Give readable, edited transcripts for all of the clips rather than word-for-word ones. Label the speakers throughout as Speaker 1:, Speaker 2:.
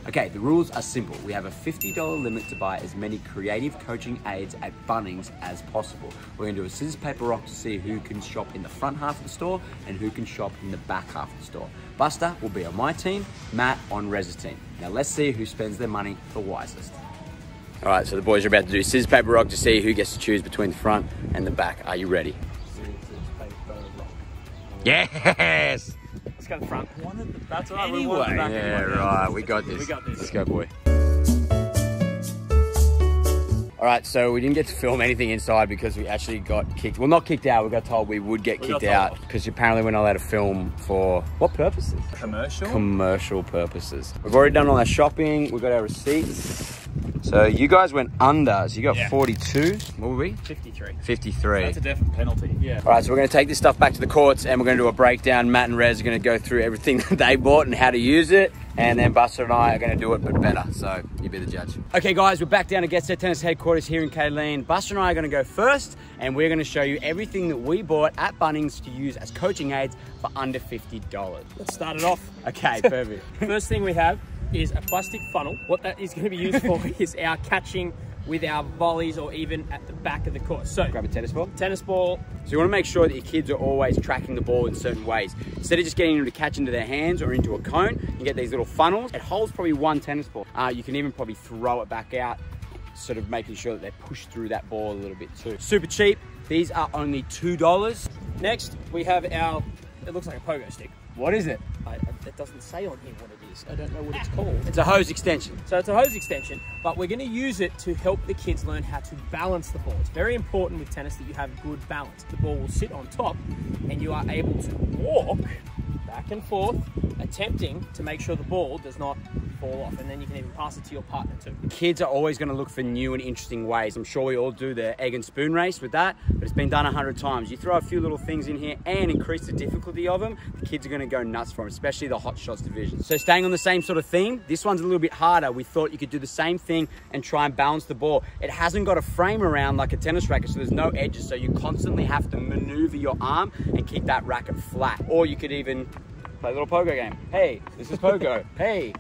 Speaker 1: Okay, the rules are simple. We have a $50 limit to buy as many creative coaching aids at Bunnings as possible. We're gonna do a scissors, paper, rock to see who can shop in the front half of the store and who can shop in the back half of the store. Buster will be on my team, Matt on Rez's team. Now let's see who spends their money the wisest. All right, so the boys are about to do scissors, paper, rock to see who gets to choose between the front and the back. Are you ready?
Speaker 2: Scissors, paper, rock.
Speaker 1: Yes!
Speaker 2: Let's go to the front. That's all right.
Speaker 1: Anyway, yeah, right, we got this.
Speaker 2: We got this.
Speaker 1: Let's go, boy. All right, so we didn't get to film anything inside because we actually got kicked. Well, not kicked out. We got told we would get kicked out because apparently we're not allowed to film for what purposes?
Speaker 2: Commercial?
Speaker 1: Commercial purposes. We've already done all our shopping. We've got our receipts. So you guys went under. So you got 42. What were we?
Speaker 2: 53.
Speaker 1: 53.
Speaker 2: That's a definite penalty. Yeah.
Speaker 1: All right, so we're going to take this stuff back to the courts and we're going to do a breakdown. Matt and Rez are going to go through everything that they bought and how to use it. And then Buster and I are going to do it, but better. So you be the judge. Okay, guys, we're back down at Get Set Tennis headquarters here in Kaleen. Buster and I are going to go first, and we're going to show you everything that we bought at Bunnings to use as coaching aids for under $50.
Speaker 2: Let's start it off.
Speaker 1: Okay, perfect.
Speaker 2: First thing we have is a plastic funnel. What that is going to be used for is our catching with our volleys or even at the back of the court. So
Speaker 1: grab a tennis ball.
Speaker 2: Tennis ball.
Speaker 1: So you want to make sure that your kids are always tracking the ball in certain ways. Instead of just getting them to catch into their hands or into a cone, you get these little funnels. It holds probably one tennis ball. You can even probably throw it back out, sort of making sure that they push through that ball a little bit too. Super cheap. These are only $2.
Speaker 2: Next, we have our, it looks like a pogo stick.
Speaker 1: What is it?
Speaker 2: It doesn't say on here what it is. I don't know what it's called.
Speaker 1: It's a hose extension.
Speaker 2: So it's a hose extension, but we're going to use it to help the kids learn how to balance the ball. It's very important with tennis that you have good balance. The ball will sit on top and you are able to walk back and forth, attempting to make sure the ball does not fall off, and then you can even pass it to your partner too.
Speaker 1: Kids are always going to look for new and interesting ways. I'm sure we all do the egg and spoon race with that, but it's been done 100 times. You throw a few little things in here and increase the difficulty of them, the kids are going to go nuts for them, especially the hot shots division. So staying on the same sort of theme, this one's a little bit harder. We thought you could do the same thing and try and balance the ball. It hasn't got a frame around like a tennis racket, so there's no edges, so you constantly have to maneuver your arm and keep that racket flat. Or you could even play a little pogo game. Hey, this is pogo. Hey.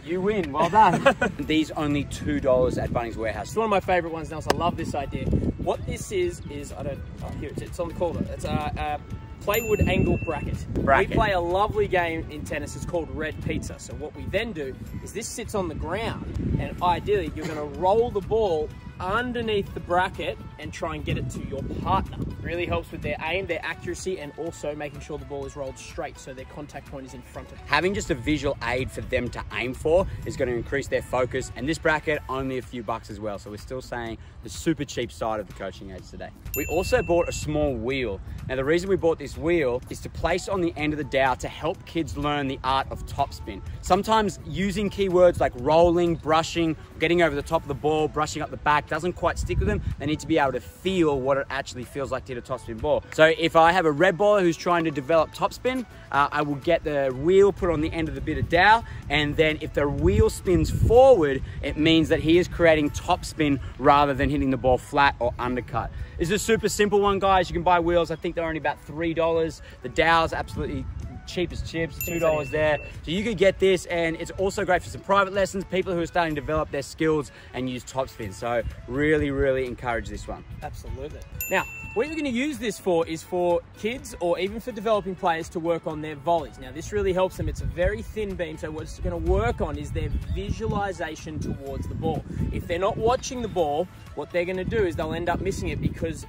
Speaker 1: You win, well done. These only $2 at Bunnings Warehouse.
Speaker 2: It's one of my favorite ones, Nelson. I love this idea. What this is here it's on the corner. It's a plywood angle bracket. We play a lovely game in tennis. It's called Red Pizza. So what we then do is this sits on the ground, and ideally you're going to roll the ball underneath the bracket and try and get it to your partner. Really helps with their aim, their accuracy, and also making sure the ball is rolled straight so their contact point is in front of them. Having just a visual aid for them to aim for is going to increase their focus, and this bracket only a few bucks as well, so we're still saying the super cheap side of the coaching aids today. We also bought a small wheel. Now the reason we bought this wheel is to place on the end of the dowel to help kids learn the art of topspin. Sometimes using keywords like rolling, brushing, getting over the top of the ball, brushing up the back doesn't quite stick with them. They need to be able to feel what it actually feels like to hit a topspin ball. So if I have a red baller who's trying to develop topspin, I will get the wheel put on the end of the bit of dowel, and then if the wheel spins forward, it means that he is creating topspin rather than hitting the ball flat or undercut. This is a super simple one, guys. You can buy wheels. I think they're only about $3. The dowel's absolutely cheap as chips, $2 there. So you could get this, and it's also great for some private lessons, people who are starting to develop their skills and use topspin. So really, really encourage this one. Absolutely. Now, what you're going to use this for is for kids or even for developing players to work on their volleys. Now, this really helps them. It's a very thin beam, so what it's going to work on is their visualization towards the ball. If they're not watching the ball, what they're going to do is they'll end up missing it because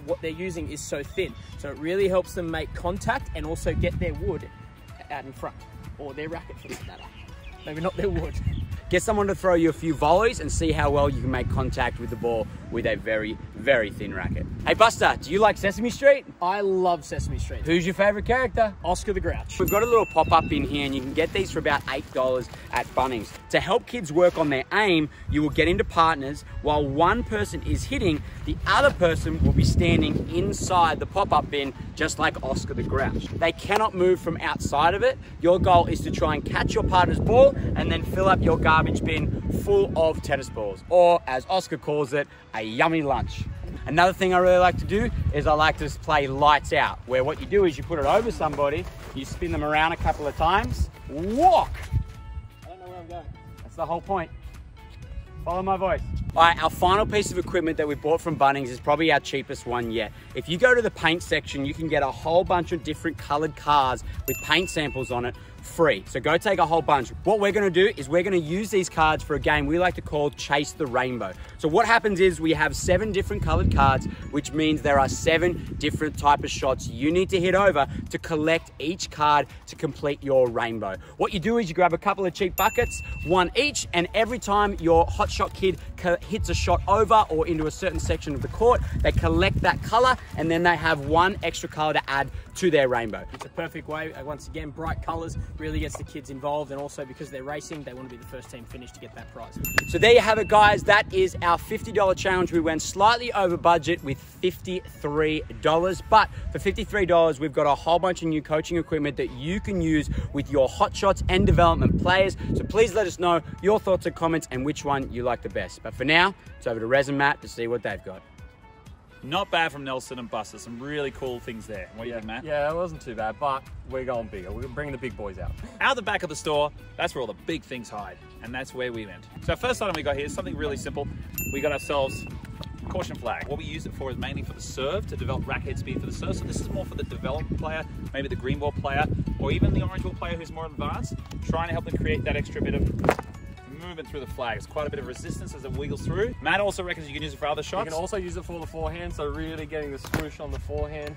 Speaker 2: what they're using is so thin. So it really helps them make contact and also get their wood out in front, or their racket for that matter. Maybe not their wood.
Speaker 1: Get someone to throw you a few volleys and see how well you can make contact with the ball with a very, very thin racket. Hey Buster, do you like Sesame Street?
Speaker 2: I love Sesame Street.
Speaker 1: Who's your favorite character?
Speaker 2: Oscar the Grouch.
Speaker 1: We've got a little pop-up in here, and you can get these for about $8 at Bunnings. To help kids work on their aim, you will get into partners. While one person is hitting, the other person will be standing inside the pop-up bin, just like Oscar the Grouch. They cannot move from outside of it. Your goal is to try and catch your partner's ball and then fill up your garbage bin full of tennis balls, or as Oscar calls it, a yummy lunch. Another thing I really like to do is I like to play lights out, where what you do is you put it over somebody, you spin them around a couple of times, walk,
Speaker 2: know where I'm going.
Speaker 1: That's the whole point. Follow my voice. All right, our final piece of equipment that we bought from Bunnings is probably our cheapest one yet. If you go to the paint section, you can get a whole bunch of different colored cars with paint samples on it free. So go take a whole bunch. What we're gonna do is we're gonna use these cards for a game we like to call Chase the Rainbow. So what happens is we have 7 different colored cards, which means there are 7 different type of shots you need to hit over to collect each card to complete your rainbow. What you do is you grab a couple of cheap buckets, 1 each, and every time your hot shot kid hits a shot over or into a certain section of the court, they collect that color and then they have 1 extra color to add to their rainbow.
Speaker 2: It's a perfect way. Once again, bright colors really gets the kids involved, and also because they're racing, they want to be the first team finished to get that prize.
Speaker 1: So there you have it, guys. That is our $50 challenge. We went slightly over budget with $53, but for $53, we've got a whole bunch of new coaching equipment that you can use with your hot shots and development players. So please let us know your thoughts and comments and which one you like the best. But for now, it's over to Rez and Matt to see what they've got.
Speaker 3: Not bad from Nelson and Buster. Some really cool things there. What do you think, Matt?
Speaker 4: Yeah, it wasn't too bad, but we're going bigger. We're bringing the big boys out.
Speaker 3: Out the back of the store, that's where all the big things hide, and that's where we went. So our first item we got here is something really simple. We got ourselves a caution flag. What we use it for is mainly for the serve, to develop racket speed for the serve. So this is more for the developed player, maybe the green ball player, or even the orange ball player who's more advanced, trying to help them create that extra bit of movement through the flag. It's quite a bit of resistance as it wiggles through. Matt also reckons you can use it for other shots.
Speaker 4: You can also use it for the forehand, so really getting the swoosh on the forehand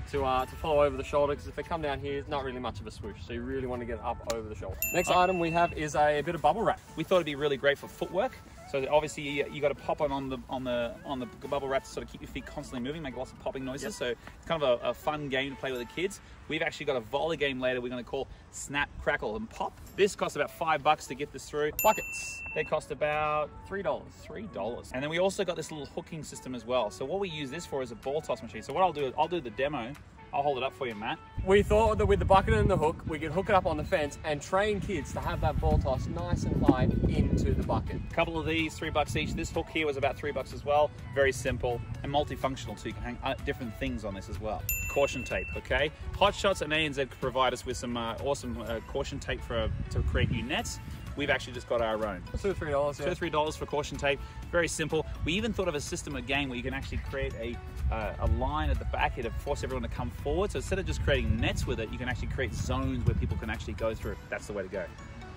Speaker 4: to follow over the shoulder, because if they come down here, it's not really much of a swoosh, so you really want to get up over the shoulder. Next item we have is a bit of bubble wrap.
Speaker 3: We thought it'd be really great for footwork. So obviously you got to pop on the bubble wrap to sort of keep your feet constantly moving, make lots of popping noises. Yep. So it's kind of a fun game to play with the kids. We've actually got a volley game later we're going to call Snap, Crackle and Pop. This costs about $5 to get this through.
Speaker 4: Buckets.
Speaker 3: They cost about
Speaker 4: $3.
Speaker 3: $3. And then we also got this little hooking system as well. So what we use this for is a ball toss machine. So what I'll do is I'll do the demo. I'll hold it up for you, Matt.
Speaker 4: We thought that with the bucket and the hook, we could hook it up on the fence and train kids to have that ball toss nice and high into the bucket.
Speaker 3: A couple of these, $3 each. This hook here was about $3 as well. Very simple and multifunctional, so you can hang different things on this as well. Caution tape, okay? Hot Shots and ANZ provide us with some awesome caution tape to create new nets. We've actually just got our own.
Speaker 4: $2 or $3, yeah.
Speaker 3: $2 or $3 for caution tape. Very simple. We even thought of a system again where you can actually create a line at the back here to force everyone to come forward. So instead of just creating nets with it, you can actually create zones where people can actually go through. That's the way to go.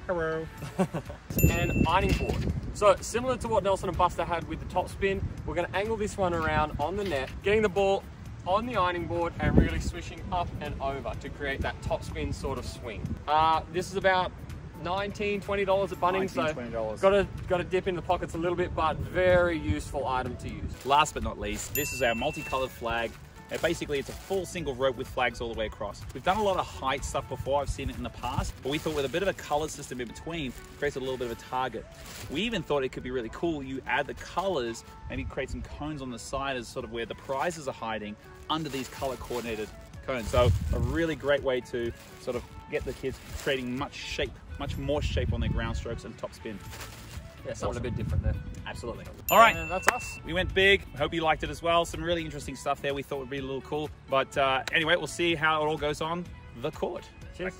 Speaker 3: Hello.
Speaker 4: And ironing board. So similar to what Nelson and Buster had with the top spin, we're going to angle this one around on the net, getting the ball on the ironing board and really swishing up and over to create that top spin sort of swing. This is about $19, $20 at Bunnings, so $20. Got to dip in the pockets a little bit, but very useful item to use.
Speaker 3: Last but not least, this is our multicolored flag. Basically, it's a full single rope with flags all the way across. We've done a lot of height stuff before, I've seen it in the past, but we thought with a bit of a color system in between, creates a little bit of a target. We even thought it could be really cool, you add the colors, maybe create some cones on the side as sort of where the prizes are hiding under these color coordinated cones. So a really great way to sort of get the kids creating much more shape on their ground strokes and top spin.
Speaker 4: Yeah, something a bit different there.
Speaker 3: Absolutely. All right.
Speaker 4: That's us.
Speaker 3: We went big. Hope you liked it as well. Some really interesting stuff there we thought would be a little cool. But anyway, we'll see how it all goes on the court.
Speaker 4: Cheers.